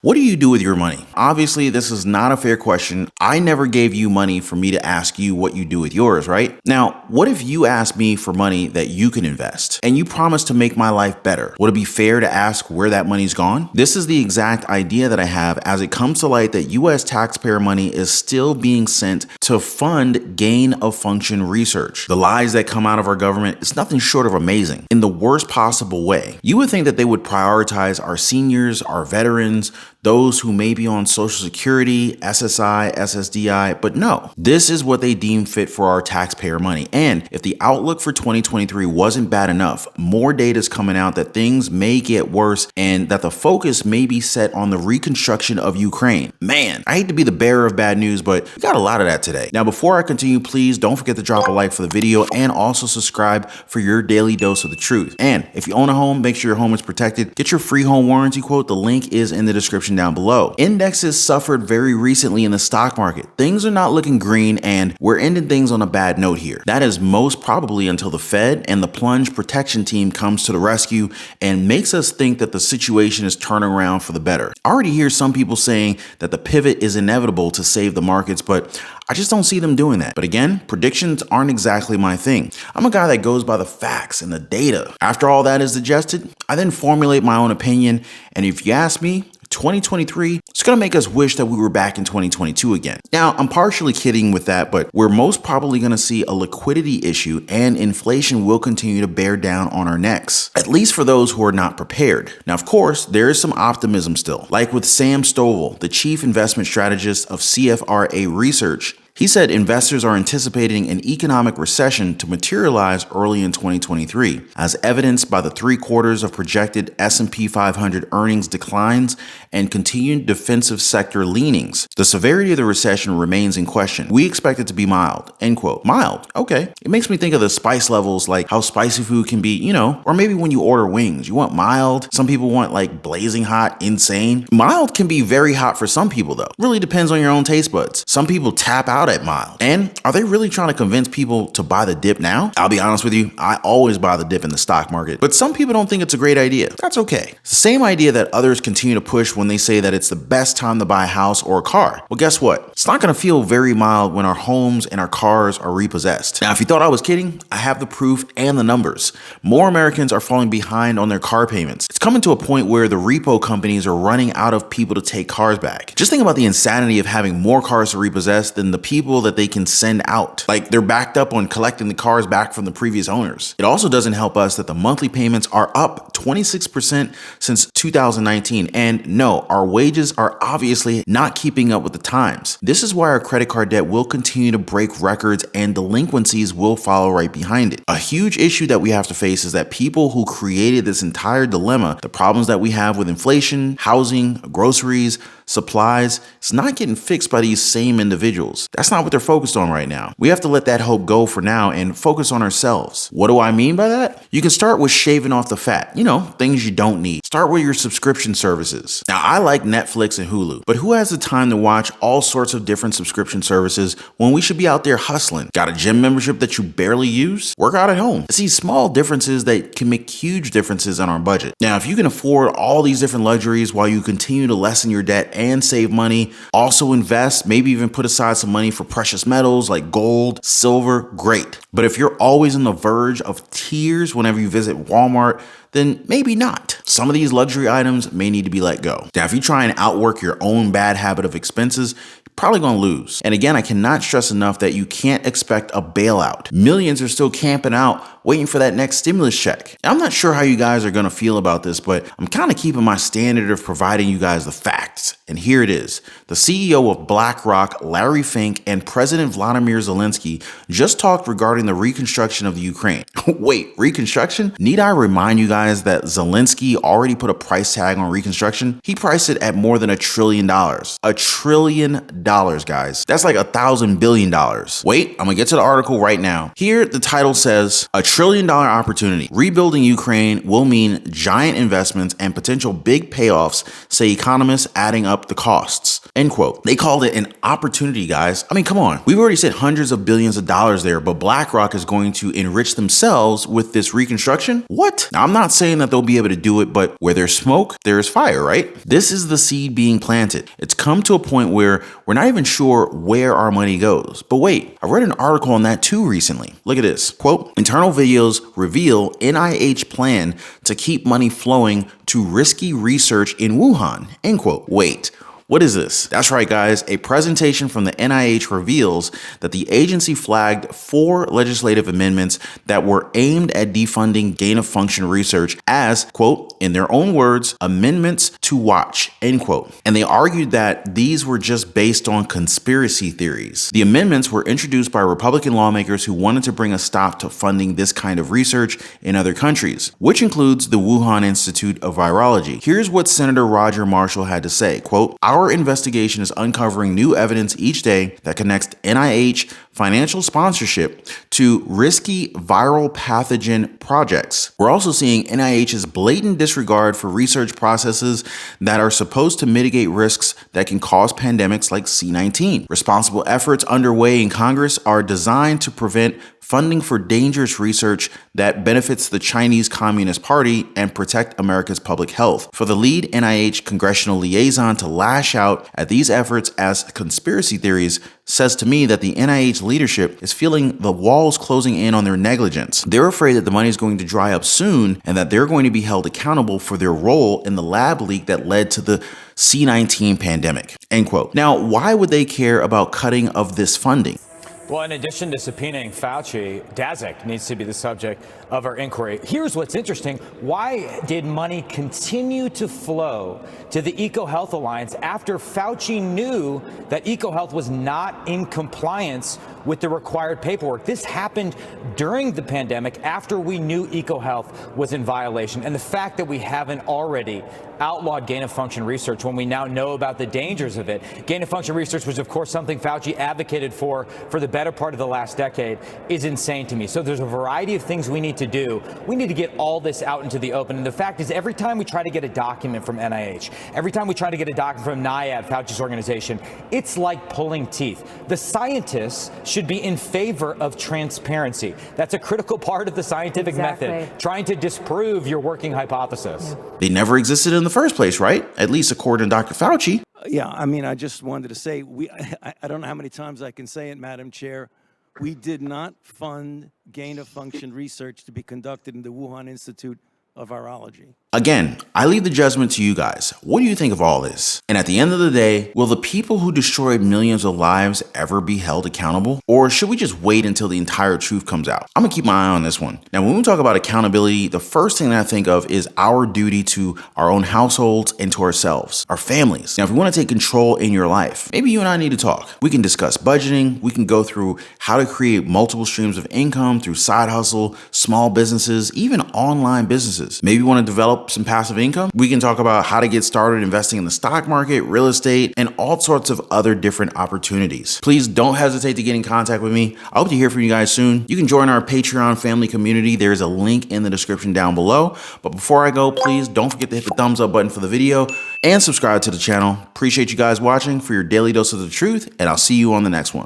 What do you do with your money? Obviously, this is not a fair question. I never gave you money for me to ask you what you do with yours, right? Now, what if you asked me for money that you can invest and you promise to make my life better? Would it be fair to ask where that money's gone? This is the exact idea that I have as it comes to light that US taxpayer money is still being sent to fund gain of function research. The lies that come out of our government is nothing short of amazing in the worst possible way. You would think that they would prioritize our seniors, our veterans, those who may be on Social Security, SSI, SSDI, but no. This is what they deem fit for our taxpayer money. And if the outlook for 2023 wasn't bad enough, more data is coming out that things may get worse and that the focus may be set on the reconstruction of Ukraine. Man, I hate to be the bearer of bad news, but we got a lot of that today. Now, before I continue, please don't forget to drop a like for the video and also subscribe for your daily dose of the truth. And if you own a home, make sure your home is protected. Get your free home warranty quote. The link is in the description down below. Indexes suffered very recently in the stock market. Things are not looking green and we're ending things on a bad note here. That is most probably until the Fed and the plunge protection team comes to the rescue and makes us think that the situation is turning around for the better. I already hear some people saying that the pivot is inevitable to save the markets, but I just don't see them doing that. But again, predictions aren't exactly my thing. I'm a guy that goes by the facts and the data. After all that is digested, I then formulate my own opinion. And if you ask me, 2023, it's going to make us wish that we were back in 2022 again. Now, I'm partially kidding with that, but we're most probably going to see a liquidity issue and inflation will continue to bear down on our necks, at least for those who are not prepared. Now, of course, there is some optimism still, like with Sam Stovall, the chief investment strategist of CFRA Research. He said investors are anticipating an economic recession to materialize early in 2023, as evidenced by the 3/4 of projected S&P 500 earnings declines and continued defensive sector leanings. The severity of the recession remains in question. We expect it to be mild, end quote. Mild, okay. It makes me think of the spice levels, like how spicy food can be, or maybe when you order wings, you want mild. Some people want like blazing hot, insane. Mild can be very hot for some people though. Really depends on your own taste buds. Some people tap out at mild. And are they really trying to convince people to buy the dip now? I'll be honest with you, I always buy the dip in the stock market, but some people don't think it's a great idea. That's okay. It's the same idea that others continue to push when they say that it's the best time to buy a house or a car. Well, guess what? It's not going to feel very mild when our homes and our cars are repossessed. Now, if you thought I was kidding, I have the proof and the numbers. More Americans are falling behind on their car payments. It's coming to a point where the repo companies are running out of people to take cars back. Just think about the insanity of having more cars to repossess than the people that they can send out. Like they're backed up on collecting the cars back from the previous owners. It also doesn't help us that the monthly payments are up 26% since 2019. And no, our wages are obviously not keeping up with the times. This is why our credit card debt will continue to break records and delinquencies will follow right behind it. A huge issue that we have to face is that people who created this entire dilemma, the problems that we have with inflation, housing, groceries, supplies, it's not getting fixed by these same individuals. That's not what they're focused on right now. We have to let that hope go for now and focus on ourselves. What do I mean by that? You can start with shaving off the fat, things you don't need. Start with your subscription services. Now, I like Netflix and Hulu, but who has the time to watch all sorts of different subscription services when we should be out there hustling? Got a gym membership that you barely use? Work out at home. It's these small differences that can make huge differences on our budget. Now, if you can afford all these different luxuries while you continue to lessen your debt and save money, also invest, maybe even put aside some money for precious metals like gold, silver, great. But if you're always on the verge of tears whenever you visit Walmart, then maybe not. Some of these luxury items may need to be let go. Now, if you try and outwork your own bad habit of expenses, you're probably gonna lose. And again, I cannot stress enough that you can't expect a bailout. Millions are still camping out waiting for that next stimulus check. Now, I'm not sure how you guys are gonna feel about this, but I'm kind of keeping my standard of providing you guys the facts. And here it is. The CEO of BlackRock, Larry Fink, and President Vladimir Zelensky just talked regarding the reconstruction of the Ukraine. Wait, reconstruction? Need I remind you guys that Zelensky already put a price tag on reconstruction? He priced it at more than $1 trillion. $1 trillion, guys. That's like $1,000 billion. Wait, I'm gonna get to the article right now. Here, the title says, $1 trillion opportunity. Rebuilding Ukraine will mean giant investments and potential big payoffs, say economists, adding up the costs. end quote. They called it an opportunity, guys. I mean, come on. We've already said hundreds of billions of dollars there, but BlackRock is going to enrich themselves with this reconstruction? What? Now, I'm not saying that they'll be able to do it, but where there's smoke, there's fire, right? This is the seed being planted. It's come to a point where we're not even sure where our money goes. But wait, I read an article on that too recently. Look at this. Quote, internal videos reveal NIH plan to keep money flowing to risky research in Wuhan, end quote. Wait. What is this? That's right, guys. A presentation from the NIH reveals that the agency flagged 4 legislative amendments that were aimed at defunding gain-of-function research as, quote, in their own words, amendments to watch, end quote. And they argued that these were just based on conspiracy theories. The amendments were introduced by Republican lawmakers who wanted to bring a stop to funding this kind of research in other countries, which includes the Wuhan Institute of Virology. Here's what Senator Roger Marshall had to say, quote, our investigation is uncovering new evidence each day that connects NIH financial sponsorship to risky viral pathogen projects. We're also seeing NIH's blatant disregard for research processes that are supposed to mitigate risks that can cause pandemics like C-19. Responsible efforts underway in Congress are designed to prevent funding for dangerous research that benefits the Chinese Communist Party and protect America's public health. For the lead NIH congressional liaison to lash out at these efforts as conspiracy theories says to me that the NIH leadership is feeling the walls closing in on their negligence. They're afraid that the money is going to dry up soon and that they're going to be held accountable for their role in the lab leak that led to the C-19 pandemic, end quote. Now, why would they care about cutting of this funding? Well, in addition to subpoenaing Fauci, Daszak needs to be the subject of our inquiry. Here's what's interesting. Why did money continue to flow to the EcoHealth Alliance after Fauci knew that EcoHealth was not in compliance with the required paperwork? This happened during the pandemic after we knew EcoHealth was in violation. And the fact that we haven't already outlawed gain-of-function research when we now know about the dangers of it. Gain-of-function research was, of course, something Fauci advocated for the better part of the last decade, is insane to me. So there's a variety of things we need to do. We need to get all this out into the open. And the fact is, every time we try to get a document from NIH, every time we try to get a document from NIAID, Fauci's organization, it's like pulling teeth. The scientists should be in favor of transparency. That's a critical part of the scientific method, trying to disprove your working hypothesis. They never existed in the first place, right? At least according to Dr. Fauci. Yeah, I mean, I just wanted to say, I don't know how many times I can say it, Madam Chair. We did not fund gain-of-function research to be conducted in the Wuhan Institute of Virology. Again, I leave the judgment to you guys. What do you think of all this? And at the end of the day, will the people who destroyed millions of lives ever be held accountable? Or should we just wait until the entire truth comes out? I'm gonna keep my eye on this one. Now, when we talk about accountability, the first thing that I think of is our duty to our own households and to ourselves, our families. Now, if you wanna take control in your life, maybe you and I need to talk. We can discuss budgeting. We can go through how to create multiple streams of income through side hustle, small businesses, even online businesses. Maybe you wanna develop some passive income. We can talk about how to get started investing in the stock market, real estate, and all sorts of other different opportunities. Please don't hesitate to get in contact with me. I hope to hear from you guys soon. You can join our Patreon family community. There's a link in the description down below. But before I go, please don't forget to hit the thumbs up button for the video and subscribe to the channel. Appreciate you guys watching for your daily dose of the truth, and I'll see you on the next one.